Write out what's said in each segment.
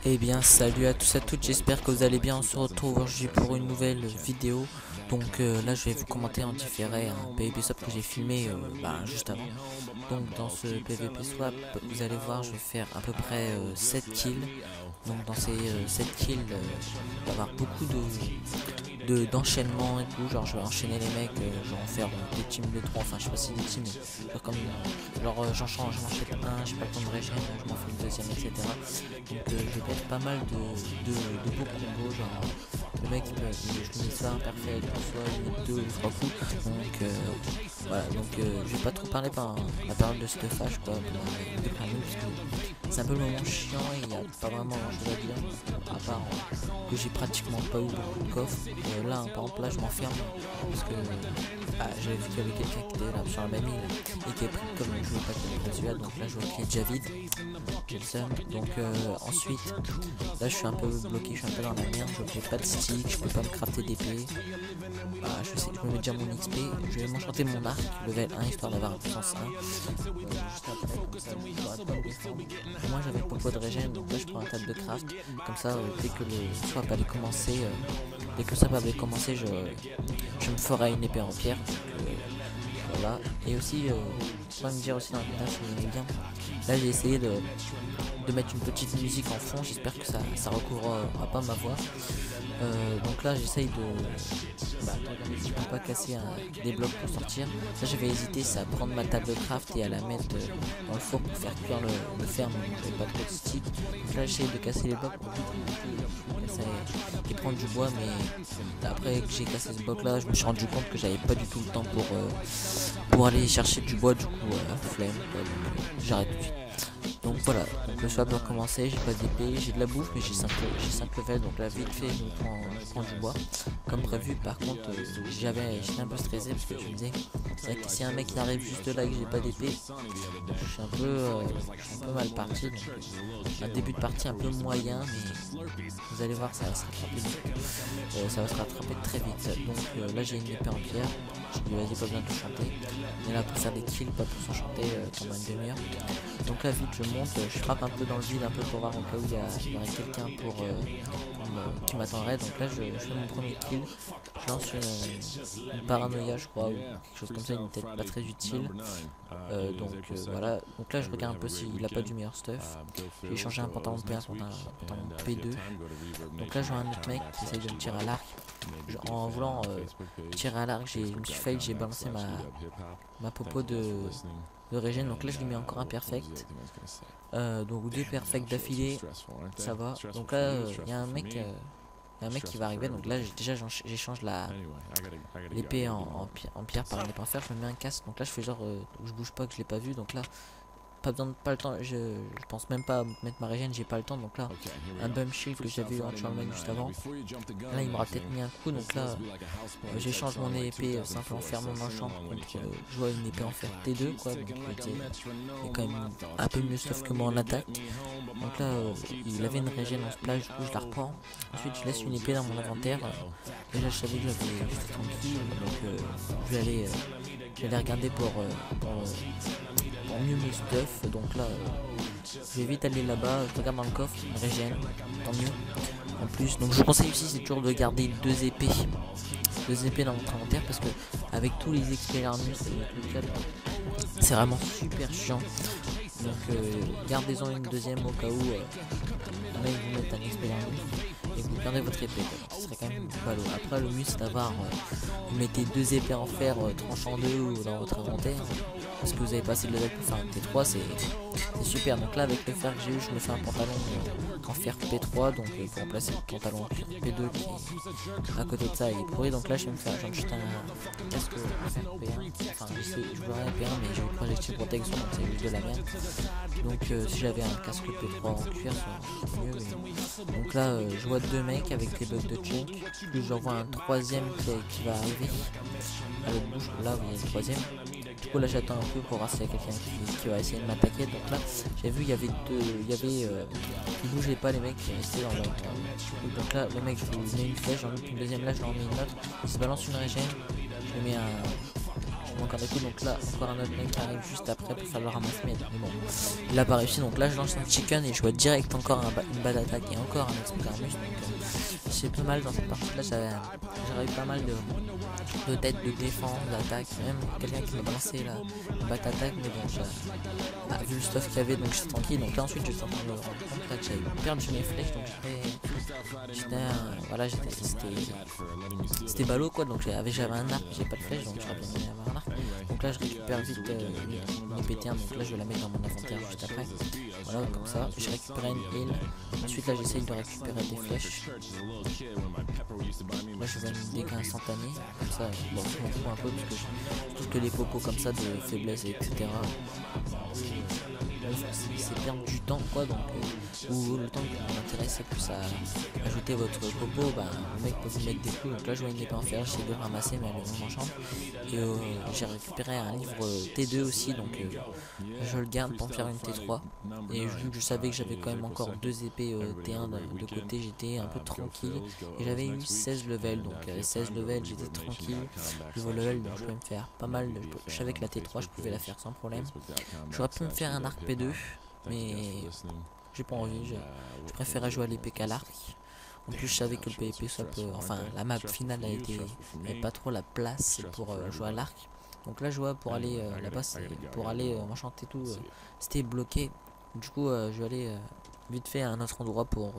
Eh bien salut à tous et à toutes, j'espère que vous allez bien. On se retrouve aujourd'hui pour une nouvelle vidéo. Donc là je vais vous commenter en différé un PvP swap que j'ai filmé juste avant. Donc dans ce PvP swap, vous allez voir, je vais faire à peu près 7 kills. Donc dans ces 7 kills, il va y avoir beaucoup d'enchaînement et tout, genre je vais enchaîner les mecs, je vais en faire des teams de 3, enfin je sais pas si des teams, mais genre comme j'enchaîne un, j'ai pas le temps de régène, je m'en fais une deuxième, etc. Donc je vais mettre pas mal de beaux combos, genre le mec je mets soit imparfait, soit il met 2 ou 3 coups, donc voilà, donc je vais pas trop parler par la période de stuffage quoi, de premium, parce que c'est un peu le moment chiant et il n'y a pas vraiment grand chose à dire, à part que j'ai pratiquement pas eu beaucoup de coffres. Là par exemple là je m'enferme parce que j'avais vu qu'il y avait quelqu'un qui était là sur la même île et qui avait pris comme je voulais pas qu'il y ait celui-là, donc là je vois qu'il est déjà vide, j'ai le seum. Donc ensuite là je suis un peu bloqué, je suis un peu dans la merde, je n'ai pas de stick, je peux pas me crafter d'épée. Je me mets déjà mon XP, je vais m'enchanter mon arc level 1 histoire d'avoir un puissance 1. Juste après, comme ça, moi j'avais pas de régène, donc là je prends un tas de craft, comme ça dès que le swap allait commencer, je me ferai une épée en pierre. Voilà. Et aussi, je me dire aussi dans le vidéo si vous aimez bien, là j'ai essayé de mettre une petite musique en fond, j'espère que ça recouvrera pas ma voix. Donc là j'essaye si je peux pas casser des blocs pour sortir. Ça j'avais hésité, c'est à prendre ma table de craft et à la mettre dans le four pour faire cuire le fer, mais j'avais pas trop de stick. Donc là j'essaye de casser les blocs pour et prendre du bois, mais après que j'ai cassé ce bloc là, je me suis rendu compte que j'avais pas du tout le temps pour aller chercher du bois, du coup flemme, j'arrête tout de suite. Donc voilà, donc le swap doit commencer, j'ai pas d'épée, j'ai de la bouffe mais j'ai 5 levels, donc là vite fait je prends du bois comme prévu. Par contre j'étais un peu stressé parce que je me disais, c'est vrai que si un mec qui arrive juste là et que j'ai pas d'épée, je suis un peu mal parti, donc un début de partie un peu moyen, mais vous allez voir ça va se rattraper vite, ça va se rattraper très vite. Donc là j'ai une épée en pierre, je dis vas-y pas besoin de chanter, on est là pour faire des kills, pas pour s'enchanter pendant une demi-heure. Donc là vite je monte, je frappe un peu dans le vide un peu pour voir au cas où il y aurait quelqu'un qui m'attendrait. Donc là je fais mon premier kill, je lance une paranoïa je crois, ou quelque chose comme ça, une tête pas très utile. Voilà, donc là je regarde un peu s'il a pas du meilleur stuff. J'ai changé un pantalon de P1 pour un pantalon P2. Donc là je vois un autre mec qui essaye de me tirer à l'arc. En voulant tirer à l'arc, je me suis failli, j'ai balancé ma popo de régène. Donc là je lui mets encore un perfect, donc 2 perfects d'affilée, ça va. Donc là il y a un mec qui va arriver, donc là j'échange l'épée en pierre par une épée en fer, je me mets un casque. Donc là je fais genre je bouge pas, que je l'ai pas vu, donc là pas le temps, je pense même pas à mettre ma régène, j'ai pas le temps. Donc là un bump shield que j'avais eu en tuant le mec juste avant, là il m'aura peut-être mis un coup. Donc là j'échange mon épée simple en fer mon enchant contre je vois une épée en fer T2 quoi, donc il est quand même un peu mieux sauf que moi en attaque. Donc là il avait une régène en splash, du coup je la reprends. Ensuite je laisse une épée dans mon inventaire, déjà je savais que j'étais tranquille, donc je vais aller regarder pour mieux mes stuff. Donc là je vais vite aller là-bas, je regarde dans le coffre, une régène, tant mieux en plus. Donc je vous conseille aussi, c'est toujours de garder 2 épées dans votre inventaire, parce que avec tous les expériences c'est vraiment super chiant. Donc gardez-en une deuxième au cas où là ils vous mettent un expérience et vous gardez votre épée quoi. Ce serait quand même ballot. Après le mieux c'est d'avoir vous mettez 2 épées en fer tranchant 2 ou dans votre inventaire, parce que vous avez passé le level pour faire un T3, c'est super. Donc là avec le fer que j'ai eu, je me fais un pantalon en fer P3, donc pour remplacer le pantalon P2 qui est à côté de ça, il est pourri. Donc là je vais me faire juste un casque fer P1, enfin je voudrais un P1 mais j'ai eu projectile protection donc c'est juste de la merde. Donc si j'avais un casque P3 en cuir c'est mieux, mais... Donc là je vois 2 mecs avec les bugs de chunk, plus j'en vois un troisième qui va arriver à l'autre bouche, là vous voyez le troisième. Du coup là j'attends un peu pour voir s'il y a quelqu'un qui va essayer de m'attaquer. Donc là j'ai vu il y avait ils bougeaient pas les mecs qui restaient dans leur donc là le mec je lui mets une flèche, j'en mets une deuxième, là je leur mets une autre, il se balance une régène, je lui mets encore des coups, donc là encore un autre mec qui arrive juste après pour faire le ramasse, mais bon il a pas réussi. Donc là je lance un chicken et je vois direct encore une balle d'attaque et encore un Expigarmus. Donc c'est pas mal dans cette partie là, j'avais pas mal de tête de défense, d'attaque, même quelqu'un qui m'a balancé la batte attaque, mais bon vu le stuff qu'il y avait, donc j'étais tranquille. Donc là ensuite j'étais en train de me rendre compte là que j'avais perdu mes flèches, donc voilà, c'était ballot quoi. Donc j'avais un arc, j'ai pas de flèche, donc j'aurais bien aimé avoir un arc. Donc là je récupère vite une PT1, donc là je vais la mettre dans mon inventaire juste après. Voilà, comme ça je récupère une heal. Ensuite là j'essaye de récupérer des flèches. Là je vais une dégâts instantanée, comme ça bon je m'en fous un peu parce que je trouve que les popos comme ça de faiblesse etc. C'est perdre du temps quoi, donc ou le temps qui m'intéresse c'est plus à ajouter votre popo, le mec peut vous mettre des coups. Donc là je vois une épée en fer, j'essaie de le ramasser mais elle est dans ma chambre, et j'ai récupéré un livre T2 aussi, donc je le garde pour me faire une T3, et vu que je savais que j'avais quand même encore 2 épées T1 de côté, j'étais un peu tranquille et j'avais eu 16 levels, donc avec 16 levels j'étais tranquille niveau level, donc je pouvais me faire pas mal je savais que la T3 je pouvais la faire sans problème. J'aurais pu me faire un arc P2 mais j'ai pas envie, je préférais jouer à l'épée qu'à l'arc. En plus je savais que le PvP la map finale n'avait pas trop la place pour jouer à l'arc. Donc là je vois pour aller là-bas, pour aller m'enchanter tout, c'était bloqué. Du coup je vais aller vite fait à un autre endroit pour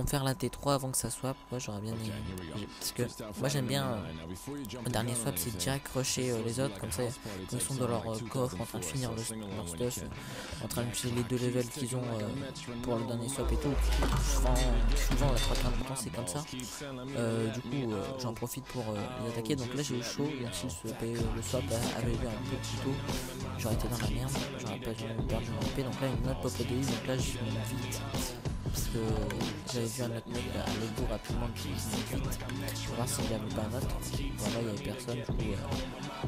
me faire la T3 avant que ça swap. Moi j'aurais bien aimé, parce que moi j'aime bien le dernier swap c'est direct rusher les autres, comme ça ils sont dans leur coffre en train de finir leur stuff, en train de tuer les 2 levels qu'ils ont pour le dernier swap et tout. Souvent la 3 quarts du temps c'est comme ça. Du coup j'en profite pour les attaquer. Donc là j'ai eu chaud, même si le swap avait eu un peu plus tôt, j'aurais été dans la merde, j'aurais pas perdu mon épée. Donc là une autre pop de U, donc là je me vite parce que j'avais vu un autre mec aller bout rapidement vite pour voir s'il n'y avait pas un autre. Voilà, il n'y avait personne, du coup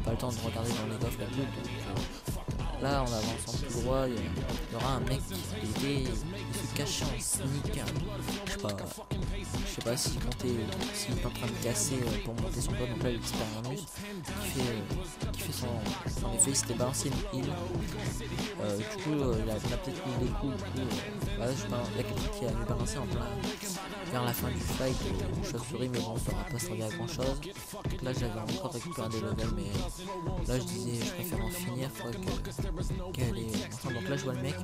pas le temps de regarder dans les coffres et tout. Donc là en avançant plus droit, il y aura un mec il se cachait en sneak, je sais pas s'il est en train de casser pour monter son pote. Donc là l'Expigarmus qui fait son effet, il s'était balancé une heal. Du coup il a peut-être mis des coups, du coup il y a quelqu'un qui avait balancé en plein vers la fin du fight une chauve-souris, mais bon ça n'aura pas servi à grand chose. Donc là j'avais encore récupéré des levels, mais là je disais je préfère en finir qu'elle est enfin. Donc là je vois le mec,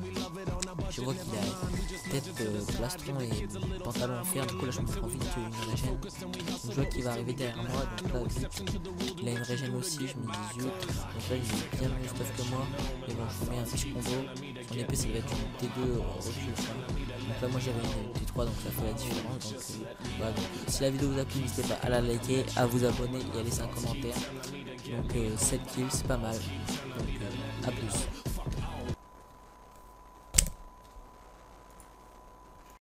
je vois qu'il a tête plastron et pantalon en fer. Du coup là je me prends vite une régène, donc je vois qu'il va arriver derrière moi. Donc là il a une régène aussi, je me dis zut. Donc là il est bien mieux stuff que moi, et bon je lui mets un petit combo. Son épée ça va être une T2 recul. Donc là moi j'avais une T3, donc ça fait la différence. Donc voilà, donc, si la vidéo vous a plu n'hésitez pas à la liker, à vous abonner et à laisser un commentaire. Donc 7 kills c'est pas mal, donc à plus.